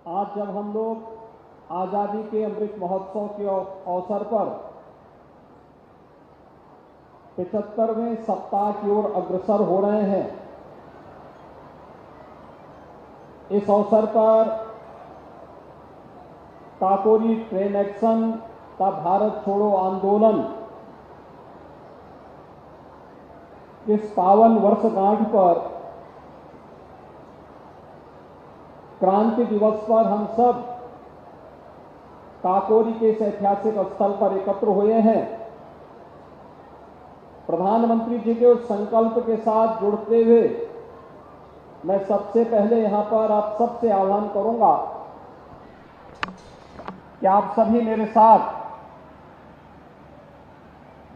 आज जब हम लोग आज़ादी के अमृत महोत्सव के अवसर पर 75वें सप्ताह की ओर अग्रसर हो रहे हैं, इस अवसर पर काकोरी ट्रेन एक्शन का भारत छोड़ो आंदोलन इस पावन वर्षगांठ पर क्रांति दिवस पर हम सब काकोरी के इस ऐतिहासिक स्थल पर एकत्र हुए हैं। प्रधानमंत्री जी के उस संकल्प के साथ जुड़ते हुए मैं सबसे पहले यहां पर आप सबसे आह्वान करूंगा कि आप सभी मेरे साथ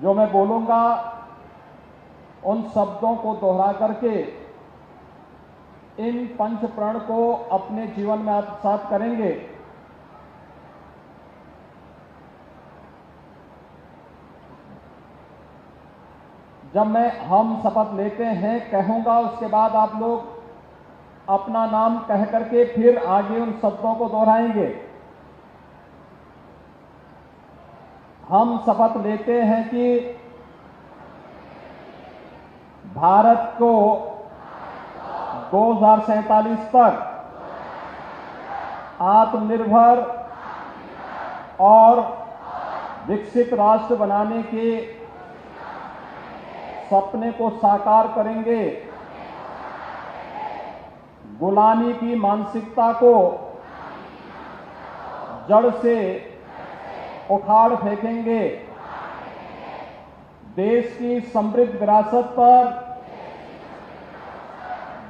जो मैं बोलूंगा उन शब्दों को दोहरा करके इन पंच प्रण को अपने जीवन में आत्मसात करेंगे। जब मैं हम शपथ लेते हैं कहूंगा, उसके बाद आप लोग अपना नाम कह करके फिर आगे उन शब्दों को दोहराएंगे। हम शपथ लेते हैं कि भारत को 2047 तक आत्मनिर्भर और विकसित राष्ट्र बनाने के सपने को साकार करेंगे। गुलामी की मानसिकता को जड़ से उखाड़ फेंकेंगे। देश की समृद्ध विरासत पर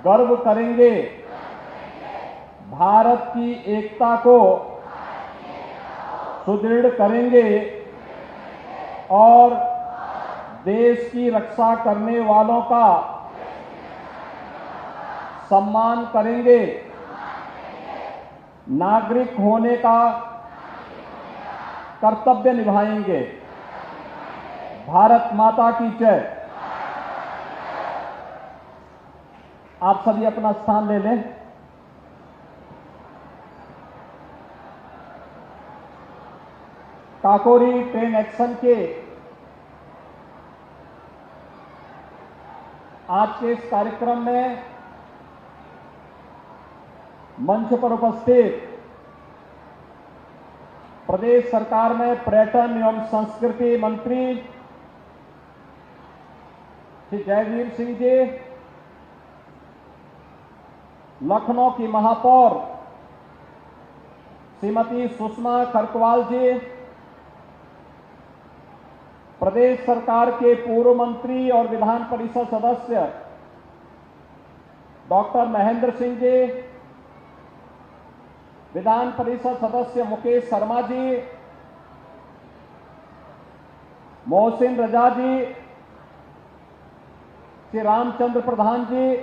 गर्व करेंगे। भारत की एकता को सुदृढ़ करेंगे और देश की रक्षा करने वालों का सम्मान करेंगे। नागरिक होने का कर्तव्य निभाएंगे। भारत माता की जय। आप सभी अपना स्थान ले लें। काकोरी ट्रेन एक्शन के आज के इस कार्यक्रम में मंच पर उपस्थित प्रदेश सरकार में पर्यटन एवं संस्कृति मंत्री श्री जयवीर सिंह जी, लखनऊ की महापौर श्रीमती सुषमा खरकवाल जी, प्रदेश सरकार के पूर्व मंत्री और विधान परिषद सदस्य डॉक्टर महेंद्र सिंह जी, विधान परिषद सदस्य मुकेश शर्मा जी, मोहसिन रजा जी, श्री रामचंद्र प्रधान जी,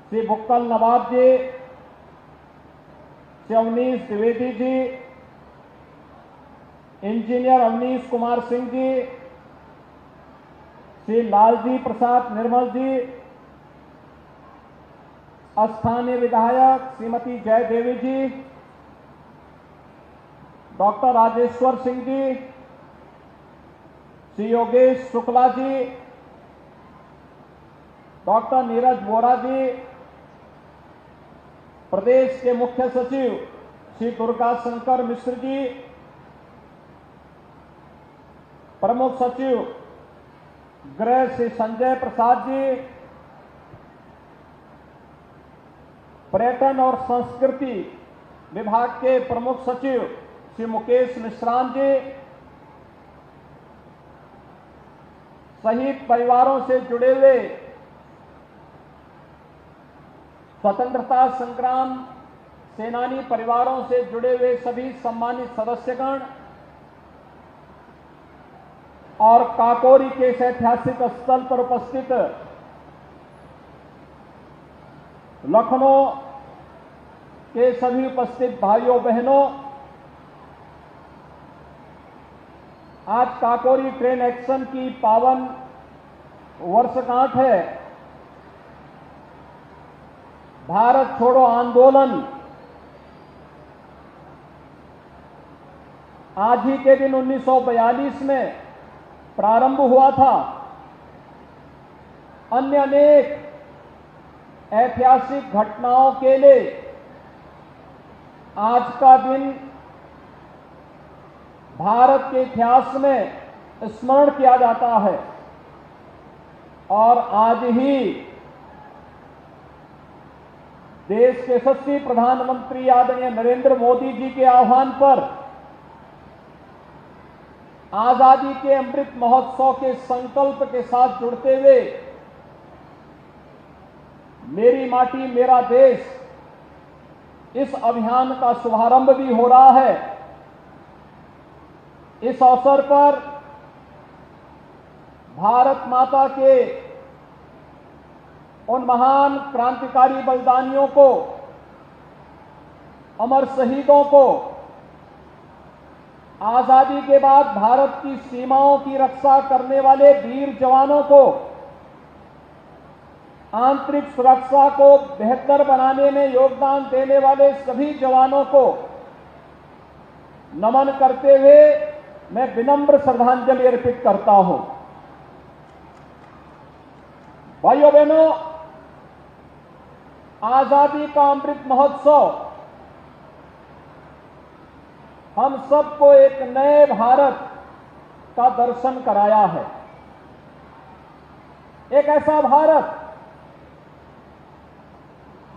श्री बुक्कल नवाब जी, श्री अवनीश द्विवेदी जी, इंजीनियर अवनीश कुमार सिंह जी, श्री लालजी प्रसाद निर्मल जी, स्थानीय विधायक श्रीमती जय देवी जी, डॉक्टर राजेश्वर सिंह जी, श्री योगेश शुक्ला जी, डॉक्टर नीरज वोरा जी, प्रदेश के मुख्य सचिव श्री दुर्गा शंकर मिश्र जी, प्रमुख सचिव गृह श्री संजय प्रसाद जी, पर्यटन और संस्कृति विभाग के प्रमुख सचिव श्री मुकेश मिश्रान जी शहीद परिवारों से जुड़े हुए स्वतंत्रता संग्राम सेनानी परिवारों से जुड़े हुए सभी सम्मानित सदस्यगण और काकोरी के इस ऐतिहासिक स्थल पर उपस्थित लखनऊ के सभी उपस्थित भाइयों बहनों, आज काकोरी ट्रेन एक्शन की पावन वर्षगांठ है। भारत छोड़ो आंदोलन आज ही के दिन 1942 में प्रारंभ हुआ था। अन्य अनेक ऐतिहासिक घटनाओं के लिए आज का दिन भारत के इतिहास में स्मरण किया जाता है। और आज ही देश के यशस्वी प्रधानमंत्री आदरणीय नरेंद्र मोदी जी के आह्वान पर आजादी के अमृत महोत्सव के संकल्प के साथ जुड़ते हुए मेरी माटी मेरा देश इस अभियान का शुभारंभ भी हो रहा है। इस अवसर पर भारत माता के उन महान क्रांतिकारी बलिदानियों को, अमर शहीदों को, आजादी के बाद भारत की सीमाओं की रक्षा करने वाले वीर जवानों को, आंतरिक सुरक्षा को बेहतर बनाने में योगदान देने वाले सभी जवानों को नमन करते हुए मैं विनम्र श्रद्धांजलि अर्पित करता हूं। भाइयों बहनों, आजादी का अमृत महोत्सव हम सबको एक नए भारत का दर्शन कराया है। एक ऐसा भारत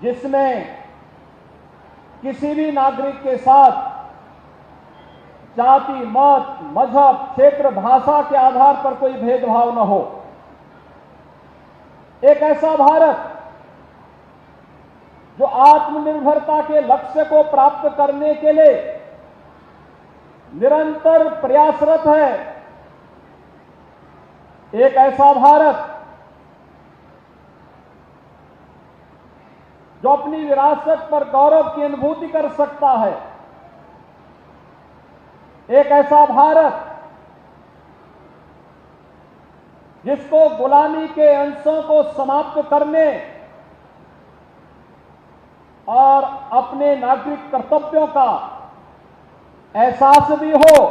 जिसमें किसी भी नागरिक के साथ जाति, मत, मजहब, क्षेत्र, भाषा के आधार पर कोई भेदभाव न हो। एक ऐसा भारत जो आत्मनिर्भरता के लक्ष्य को प्राप्त करने के लिए निरंतर प्रयासरत है। एक ऐसा भारत जो अपनी विरासत पर गौरव की अनुभूति कर सकता है। एक ऐसा भारत जिसको गुलामी के अंशों को समाप्त करने और अपने नागरिक कर्तव्यों का एहसास भी हो,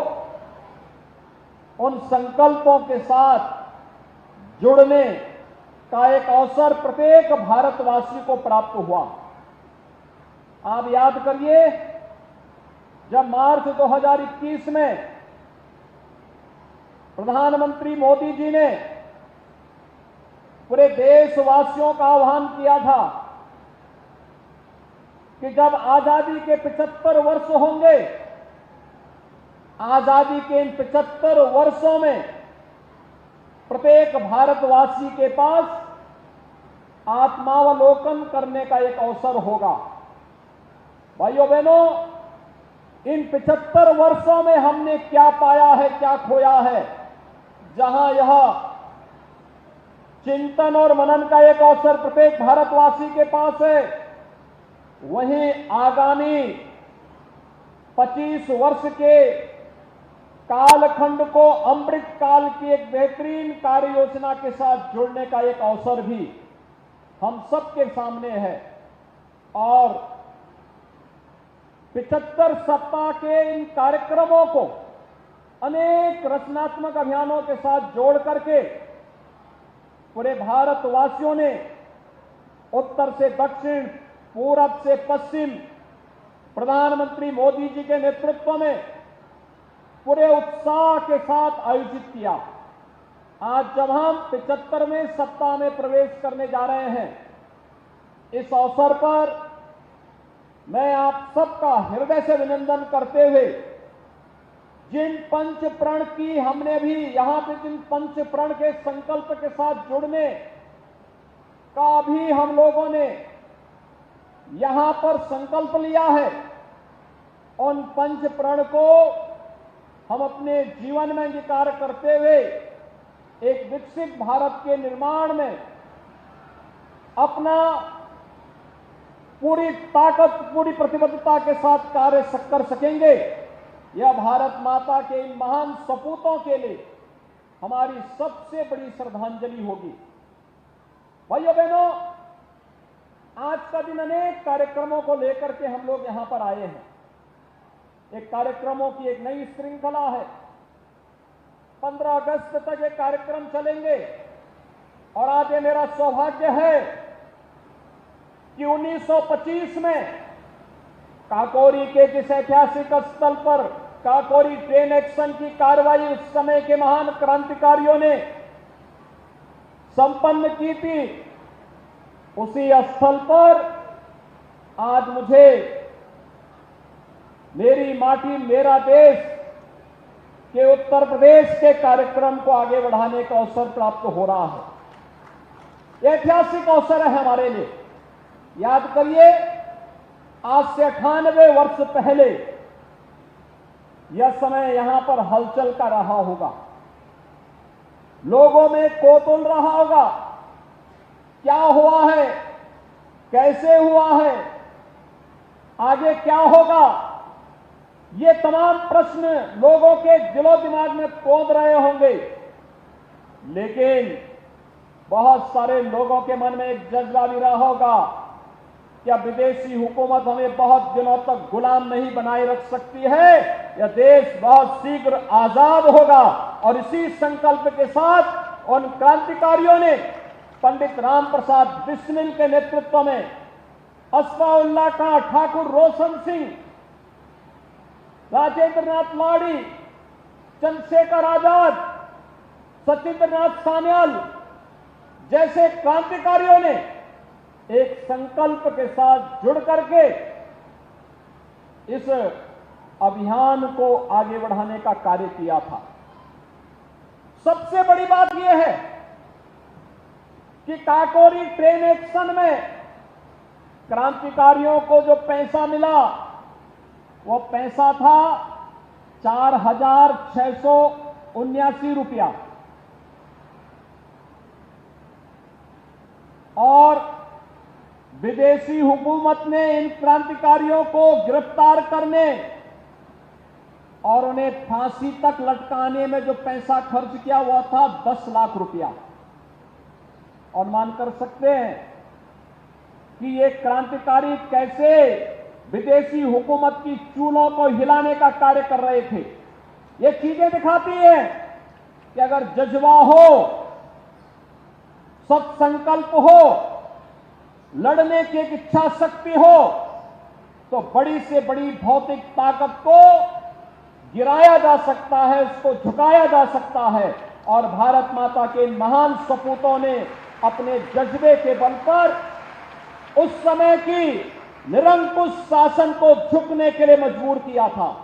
उन संकल्पों के साथ जुड़ने का एक अवसर प्रत्येक भारतवासी को प्राप्त हुआ। आप याद करिए, जब मार्च 2021 में प्रधानमंत्री मोदी जी ने पूरे देशवासियों का आह्वान किया था कि जब आजादी के 75 वर्ष होंगे, आजादी के इन 75 वर्षों में प्रत्येक भारतवासी के पास आत्मावलोकन करने का एक अवसर होगा। भाइयों बहनों, इन 75 वर्षों में हमने क्या पाया है, क्या खोया है। जहां यह चिंतन और मनन का एक अवसर प्रत्येक भारतवासी के पास है, वहीं आगामी 25 वर्ष के कालखंड को अमृत काल की एक बेहतरीन कार्य योजना के साथ जुड़ने का एक अवसर भी हम सबके सामने है। और 75 सप्ताह के इन कार्यक्रमों को अनेक रचनात्मक अभियानों के साथ जोड़ करके पूरे भारतवासियों ने उत्तर से दक्षिण, पूरब से पश्चिम प्रधानमंत्री मोदी जी के नेतृत्व में पूरे उत्साह के साथ आयोजित किया। आज जब हम 75वें सप्ताह में प्रवेश करने जा रहे हैं, इस अवसर पर मैं आप सबका हृदय से अभिनंदन करते हुए जिन पंच प्रण की हमने भी यहां पे जिन पंच प्रण के संकल्प के साथ जुड़ने का भी हम लोगों ने यहां पर संकल्प लिया है, उन पंच प्रण को हम अपने जीवन में अंगीकार करते हुए एक विकसित भारत के निर्माण में अपना पूरी ताकत, पूरी प्रतिबद्धता के साथ कार्य कर सकेंगे। यह भारत माता के इन महान सपूतों के लिए हमारी सबसे बड़ी श्रद्धांजलि होगी। भाइयों बहनों, आज का दिन अनेक कार्यक्रमों को लेकर के हम लोग यहां पर आए हैं। एक कार्यक्रमों की एक नई श्रृंखला है। 15 अगस्त तक ये कार्यक्रम चलेंगे और आज ये मेरा सौभाग्य है कि 1925 में काकोरी के जिस ऐतिहासिक स्थल पर काकोरी ट्रेन एक्शन की कार्रवाई उस समय के महान क्रांतिकारियों ने संपन्न की थी, उसी स्थल पर आज मुझे मेरी माटी मेरा देश के उत्तर प्रदेश के कार्यक्रम को आगे बढ़ाने का अवसर प्राप्त हो रहा है। ऐतिहासिक अवसर है हमारे लिए। याद करिए, आज से 98 वर्ष पहले यह समय यहां पर हलचल का रहा होगा, लोगों में कौतूहल रहा होगा, क्या हुआ है, कैसे हुआ है, आगे क्या होगा। ये तमाम प्रश्न लोगों के दिलो दिमाग में कौंध रहे होंगे, लेकिन बहुत सारे लोगों के मन में एक जज्बा भी रहा होगा, क्या विदेशी हुकूमत हमें बहुत दिनों तक गुलाम नहीं बनाए रख सकती है, यह देश बहुत शीघ्र आजाद होगा। और इसी संकल्प के साथ उन क्रांतिकारियों ने पंडित राम प्रसाद बिस्मिल के नेतृत्व में अस्फाउल्लाह खां, ठाकुर रोशन सिंह, राजेंद्र नाथ लाड़ी, चंद्रशेखर आजाद, सचिंद्रनाथ सान्याल जैसे क्रांतिकारियों ने एक संकल्प के साथ जुड़ करके इस अभियान को आगे बढ़ाने का कार्य किया था। सबसे बड़ी बात यह है कि काकोरी ट्रेन एक्शन में क्रांतिकारियों को जो पैसा मिला वो पैसा था 4,679 रुपया, और विदेशी हुकूमत ने इन क्रांतिकारियों को गिरफ्तार करने और उन्हें फांसी तक लटकाने में जो पैसा खर्च किया हुआ था 10 लाख रुपया। और मान कर सकते हैं कि ये क्रांतिकारी कैसे विदेशी हुकूमत की चूलों को हिलाने का कार्य कर रहे थे। ये चीजें दिखाती हैं कि अगर जज्बा हो, सत्संकल्प हो, लड़ने की एक इच्छा शक्ति हो, तो बड़ी से बड़ी भौतिक ताकत को गिराया जा सकता है, उसको झुकाया जा सकता है। और भारत माता के महान सपूतों ने अपने जज्बे के बल पर उस समय की निरंकुश शासन को झुकने के लिए मजबूर किया था।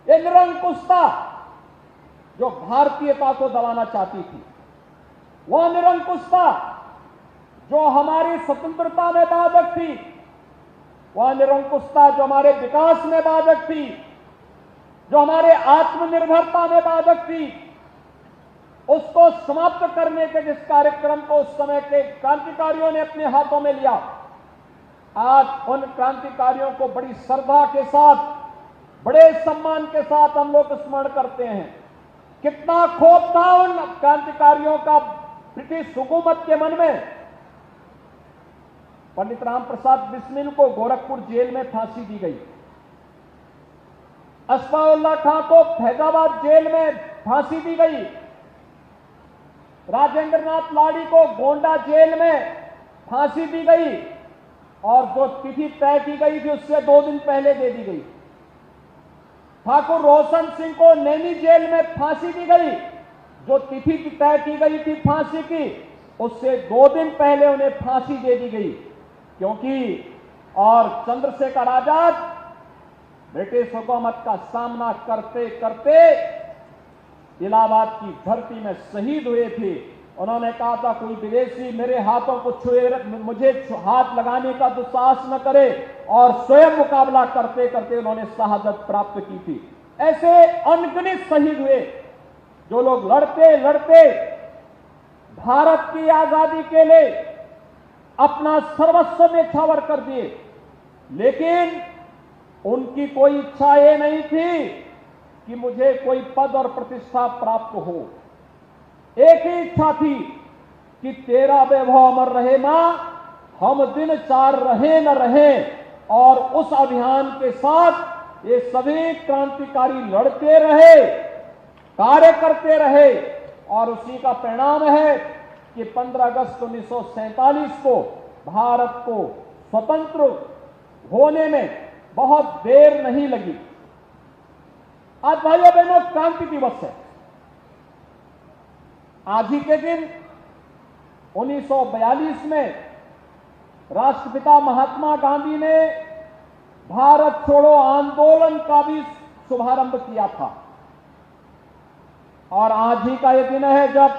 ये निरंकुशता जो भारतीयता को दबाना चाहती थी, वह निरंकुशता जो हमारी स्वतंत्रता में बाधक थी, वह निरंकुशता जो हमारे विकास में बाधक थी, जो हमारे आत्मनिर्भरता में बाधक थी, उसको समाप्त करने के जिस कार्यक्रम को उस समय के क्रांतिकारियों ने अपने हाथों में लिया, आज उन क्रांतिकारियों को बड़ी श्रद्धा के साथ, बड़े सम्मान के साथ हम लोग स्मरण करते हैं। कितना क्षोभ था उन क्रांतिकारियों का ब्रिटिश हुकूमत के मन में। पंडित राम प्रसाद बिस्मिल को गोरखपुर जेल में फांसी दी गई, अस्फाउल्लाह खां को फैजाबाद जेल में फांसी दी गई, राजेंद्र नाथ लाड़ी को गोंडा जेल में फांसी दी गई, और जो तिथि तय की गई थी उससे 2 दिन पहले दे दी गई। ठाकुर रोशन सिंह को नैनी जेल में फांसी दी गई, जो तिथि तय की गई थी फांसी की, उससे 2 दिन पहले उन्हें फांसी दे दी गई। क्योंकि और चंद्रशेखर आजाद ब्रिटिश हुकूमत का सामना करते करते इलाहाबाद की धरती में शहीद हुए थे। उन्होंने कहा था, कोई विदेशी मेरे हाथों को छुए, मुझे हाथ लगाने का दुस्साहस न करे, और स्वयं मुकाबला करते करते उन्होंने शहादत प्राप्त की थी। ऐसे अनगिनत शहीद हुए जो लोग लड़ते लड़ते भारत की आजादी के लिए अपना सर्वस्व न्यौछावर कर दिए, लेकिन उनकी कोई इच्छा ये नहीं थी कि मुझे कोई पद और प्रतिष्ठा प्राप्त हो। एक ही इच्छा थी कि तेरा वैभव अमर रहे मां, हम दिन 4 रहे न रहे। और उस अभियान के साथ ये सभी क्रांतिकारी लड़ते रहे, कार्य करते रहे और उसी का परिणाम है कि 15 अगस्त 1947 को भारत को स्वतंत्र होने में बहुत देर नहीं लगी। आज भाइयों बहनों क्रांति दिवस है। आज ही के दिन 1942 में राष्ट्रपिता महात्मा गांधी ने भारत छोड़ो आंदोलन का भी शुभारंभ किया था। और आज ही का यह दिन है जब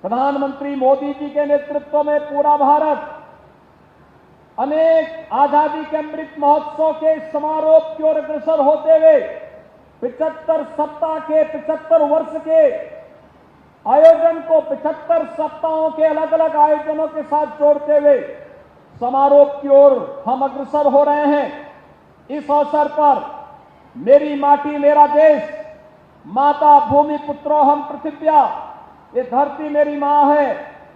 प्रधानमंत्री मोदी जी के नेतृत्व में पूरा भारत अनेक आजादी के अमृत महोत्सव के समारोह की ओर अग्रसर होते हुए 75 सप्ताह के 75 वर्ष के आयोजन को 75 सप्ताहों के अलग अलग आयोजनों के साथ जोड़ते हुए समारोह की ओर हम अग्रसर हो रहे हैं। इस अवसर पर मेरी माटी मेरा देश, माता भूमि पुत्रो हम पृथिव्या, ये धरती मेरी मां है,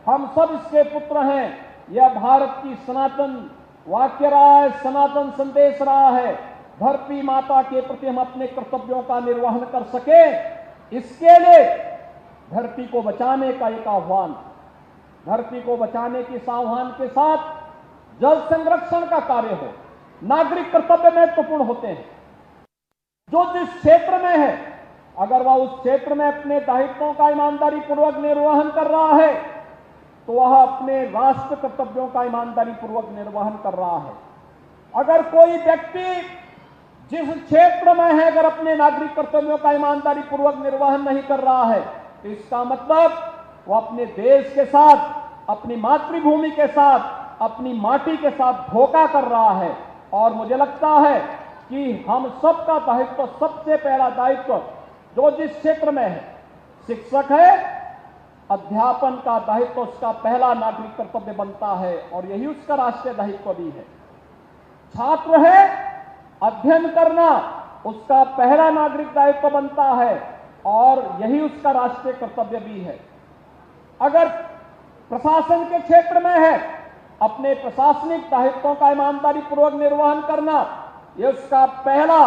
हम सब इसके पुत्र हैं। यह भारत की सनातन वाक्य रहा है, सनातन संदेश रहा है। धरती माता के प्रति हम अपने कर्तव्यों का निर्वहन कर सके, इसके लिए धरती को बचाने का एक आह्वान, धरती को बचाने के इस आह्वान के साथ जल संरक्षण का कार्य हो, नागरिक कर्तव्य महत्वपूर्ण होते हैं। जो जिस क्षेत्र में है, अगर वह उस क्षेत्र में अपने दायित्वों का ईमानदारी पूर्वक निर्वहन कर रहा है तो वह अपने राष्ट्र कर्तव्यों का ईमानदारी पूर्वक निर्वहन कर रहा है। अगर कोई व्यक्ति जिस क्षेत्र में है अगर अपने नागरिक कर्तव्यों का ईमानदारी पूर्वक निर्वहन नहीं कर रहा है तो इसका मतलब वह अपने देश के साथ, अपनी मातृभूमि के साथ, अपनी माटी के साथ धोखा कर रहा है। और मुझे लगता है कि हम सबका दायित्व, सबसे पहला दायित्व जो जिस क्षेत्र में है, शिक्षक है, अध्यापन का दायित्व उसका पहला नागरिक कर्तव्य बनता है और यही उसका राष्ट्रीय दायित्व भी है। छात्र है, अध्ययन करना उसका पहला नागरिक दायित्व बनता है और यही उसका राष्ट्रीय कर्तव्य भी है। अगर प्रशासन के क्षेत्र में है, अपने प्रशासनिक दायित्वों का ईमानदारी पूर्वक निर्वहन करना यह उसका पहला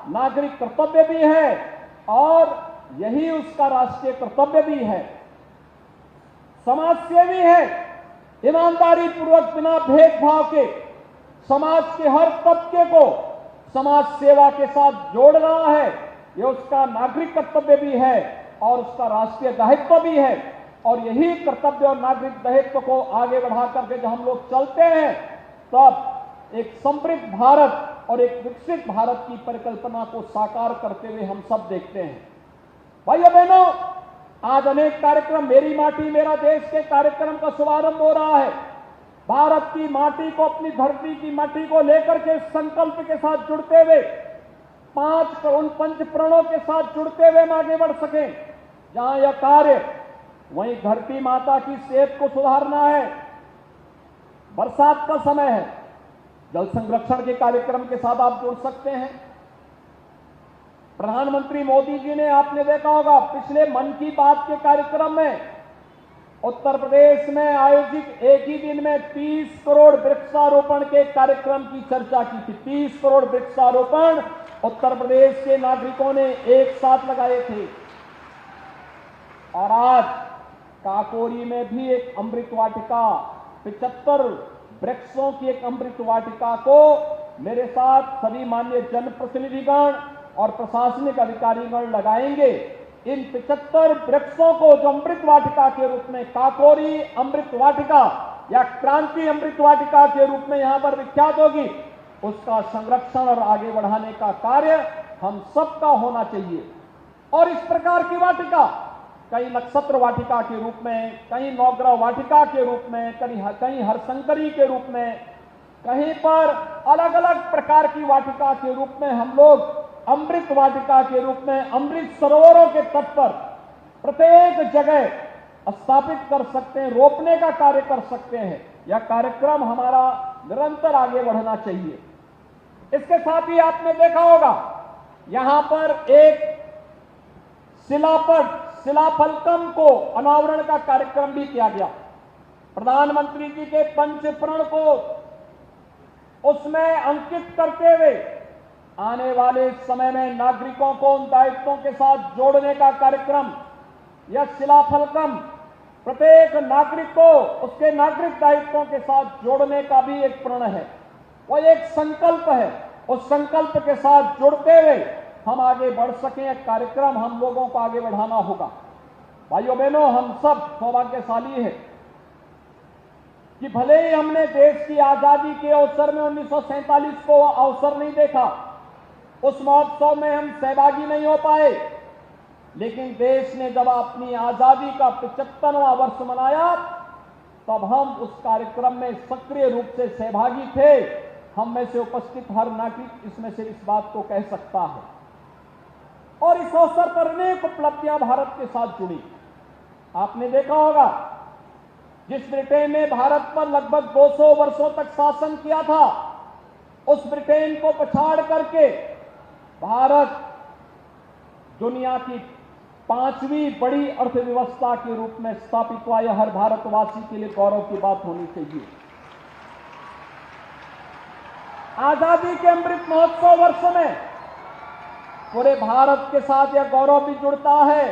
नागरिक कर्तव्य भी है और यही उसका राष्ट्रीय कर्तव्य भी है। समाज सेवी है, ईमानदारी पूर्वक बिना भेदभाव के समाज के हर तबके को समाज सेवा के साथ जोड़ रहा है, यह उसका नागरिक कर्तव्य भी है और उसका राष्ट्रीय दायित्व भी है। और यही कर्तव्य और नागरिक दायित्व को आगे बढ़ा करके जब हम लोग चलते हैं तब एक समृद्ध भारत और एक विकसित भारत की परिकल्पना को साकार करते हुए हम सब देखते हैं। भाइयों बहनों, आज अनेक कार्यक्रम, मेरी माटी मेरा देश के कार्यक्रम का शुभारंभ हो रहा है। भारत की माटी को, अपनी धरती की माटी को लेकर के संकल्प के साथ जुड़ते हुए, उन पंच प्रणों के साथ जुड़ते हुए हम आगे बढ़ सकें। जहां यह कार्य, वहीं धरती माता की सेहत को सुधारना है। बरसात का समय है, जल संरक्षण के कार्यक्रम के साथ आप जुड़ सकते हैं। प्रधानमंत्री मोदी जी ने, आपने देखा होगा, पिछले मन की बात के कार्यक्रम में उत्तर प्रदेश में आयोजित एक ही दिन में 30 करोड़ वृक्षारोपण के कार्यक्रम की चर्चा की थी। 30 करोड़ वृक्षारोपण उत्तर प्रदेश के नागरिकों ने एक साथ लगाए थे। और आज काकोरी में भी एक अमृत वाटिका, 75 वृक्षों की एक अमृत वाटिका को मेरे साथ सभी माननीय जनप्रतिनिधिगण और प्रशासनिक अधिकारीगण लगाएंगे। इन 75 वृक्षों को जो अमृत वाटिका के रूप में, काकोरी अमृत वाटिका या क्रांति अमृत वाटिका के रूप में यहां पर विख्यात होगी, उसका संरक्षण और आगे बढ़ाने का कार्य हम सबका होना चाहिए। और इस प्रकार की वाटिका कहीं नक्षत्र वाटिका के रूप में, कहीं नवग्रह वाटिका के रूप में, कहीं हरशंकरी के रूप में, कहीं पर अलग अलग प्रकार की वाटिका के रूप में हम लोग अमृत वाटिका के रूप में अमृत सरोवरों के तट पर प्रत्येक जगह स्थापित कर सकते हैं, रोपने का कार्य कर सकते हैं। यह कार्यक्रम हमारा निरंतर आगे बढ़ना चाहिए। इसके साथ ही आपने देखा होगा यहां पर एक शिलाफलकम को अनावरण का कार्यक्रम भी किया गया। प्रधानमंत्री जी के पंच प्रण को उसमें अंकित करते हुए आने वाले समय में नागरिकों को उन दायित्वों के साथ जोड़ने का कार्यक्रम या शिलाफलकम प्रत्येक नागरिक को उसके नागरिक दायित्वों के साथ जोड़ने का भी एक प्रण है, वो एक संकल्प है। उस संकल्प के साथ जुड़ते हुए हम आगे बढ़ सकें, एक कार्यक्रम हम लोगों को आगे बढ़ाना होगा। भाइयों बहनों, हम सब सौभाग्यशाली हैं कि भले ही हमने देश की आजादी के अवसर में 1947 को अवसर नहीं देखा, उस महोत्सव में हम सहभागी नहीं हो पाए, लेकिन देश ने जब अपनी आजादी का 75वां वर्ष मनाया तब हम उस कार्यक्रम में सक्रिय रूप से सहभागी थे। हम में से उपस्थित हर नागरिक इसमें से इस बात को कह सकता है। और इस अवसर पर अनेक उपलब्धियां भारत के साथ जुड़ी। आपने देखा होगा, जिस ब्रिटेन ने भारत पर लगभग 200 वर्षों तक शासन किया था, उस ब्रिटेन को पछाड़ करके भारत दुनिया की 5वीं बड़ी अर्थव्यवस्था के रूप में स्थापित हुआ। यह हर भारतवासी के लिए गौरव की बात होनी चाहिए। आजादी के अमृत महोत्सव वर्ष में पूरे भारत के साथ यह गौरव भी जुड़ता है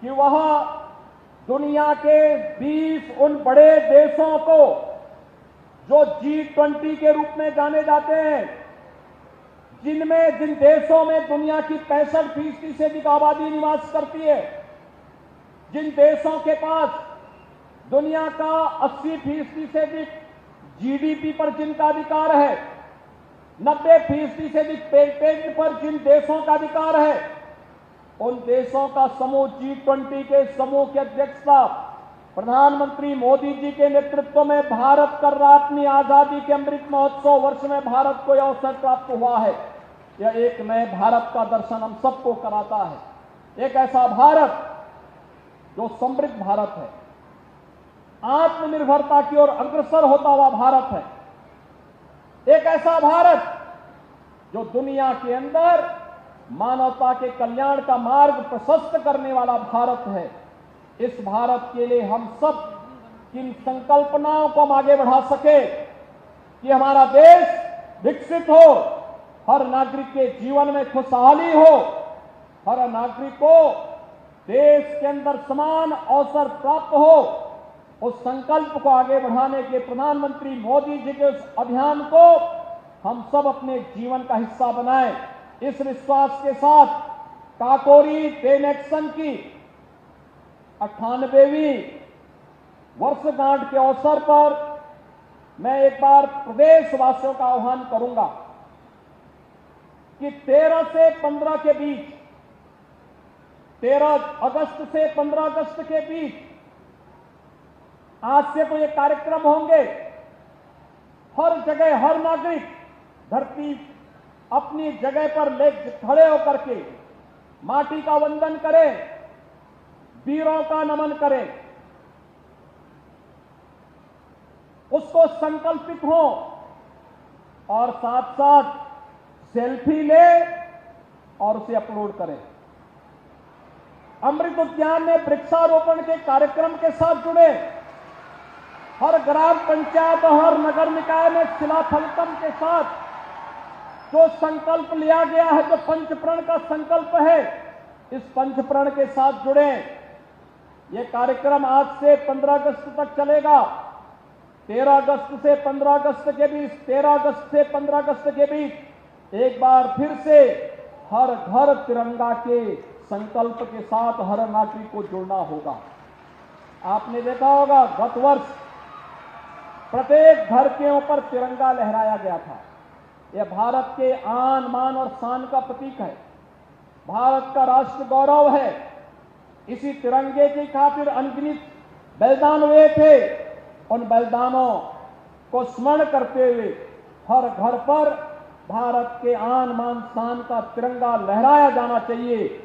कि वह दुनिया के 20 उन बड़े देशों को जो G20 के रूप में जाने जाते हैं, जिन देशों में दुनिया की 65% से अधिक आबादी निवास करती है, जिन देशों के पास दुनिया का 80% से अधिक GDP पर जिनका अधिकार है, 90% से अधिक पेटेंट पर जिन देशों का अधिकार है, उन देशों का समूह G20 के समूह की अध्यक्षता प्रधानमंत्री मोदी जी के नेतृत्व में भारत कर रहा। अपनी आजादी के अमृत महोत्सव वर्ष में भारत को यह अवसर प्राप्त हुआ है। यह एक नए भारत का दर्शन हम सबको कराता है। एक ऐसा भारत जो समृद्ध भारत है, आत्मनिर्भरता की ओर अग्रसर होता हुआ भारत है। एक ऐसा भारत जो दुनिया के अंदर मानवता के कल्याण का मार्ग प्रशस्त करने वाला भारत है। इस भारत के लिए हम सब किन संकल्पनाओं को हम आगे बढ़ा सके कि हमारा देश विकसित हो, हर नागरिक के जीवन में खुशहाली हो, हर नागरिक को देश के अंदर समान अवसर प्राप्त हो। उस संकल्प को आगे बढ़ाने के प्रधानमंत्री मोदी जी के उस अभियान को हम सब अपने जीवन का हिस्सा बनाएं। इस विश्वास के साथ काकोरी 10 एक्शन की 98वीं वर्षगांठ के अवसर पर मैं एक बार प्रदेशवासियों का आह्वान करूंगा कि 13 से 15 के बीच, 13 अगस्त से 15 अगस्त के बीच आज से तो ये कार्यक्रम होंगे। हर जगह हर नागरिक धरती अपनी जगह पर ले खड़े होकर के माटी का वंदन करें, वीरों का नमन करें, उसको संकल्पित हो और साथ साथ सेल्फी ले और उसे अपलोड करें। अमृत उद्यान में वृक्षारोपण के कार्यक्रम के साथ जुड़े। हर ग्राम पंचायत और हर नगर निकाय में शिलाफलकम के साथ जो संकल्प लिया गया है, जो पंचप्रण का संकल्प है, इस पंचप्रण के साथ जुड़े। ये कार्यक्रम आज से 15 अगस्त तक चलेगा। 13 अगस्त से 15 अगस्त के बीच, 13 अगस्त से 15 अगस्त के बीच एक बार फिर से हर घर तिरंगा के संकल्प के साथ हर नागरिक को जुड़ना होगा। आपने देखा होगा, गत वर्ष प्रत्येक घर के ऊपर तिरंगा लहराया गया था। यह भारत के आन मान और शान का प्रतीक है, भारत का राष्ट्र गौरव है। इसी तिरंगे की खातिर अनगिनत बलिदान हुए थे। उन बलिदानों को स्मरण करते हुए हर घर पर भारत के आन मान शान का तिरंगा लहराया जाना चाहिए।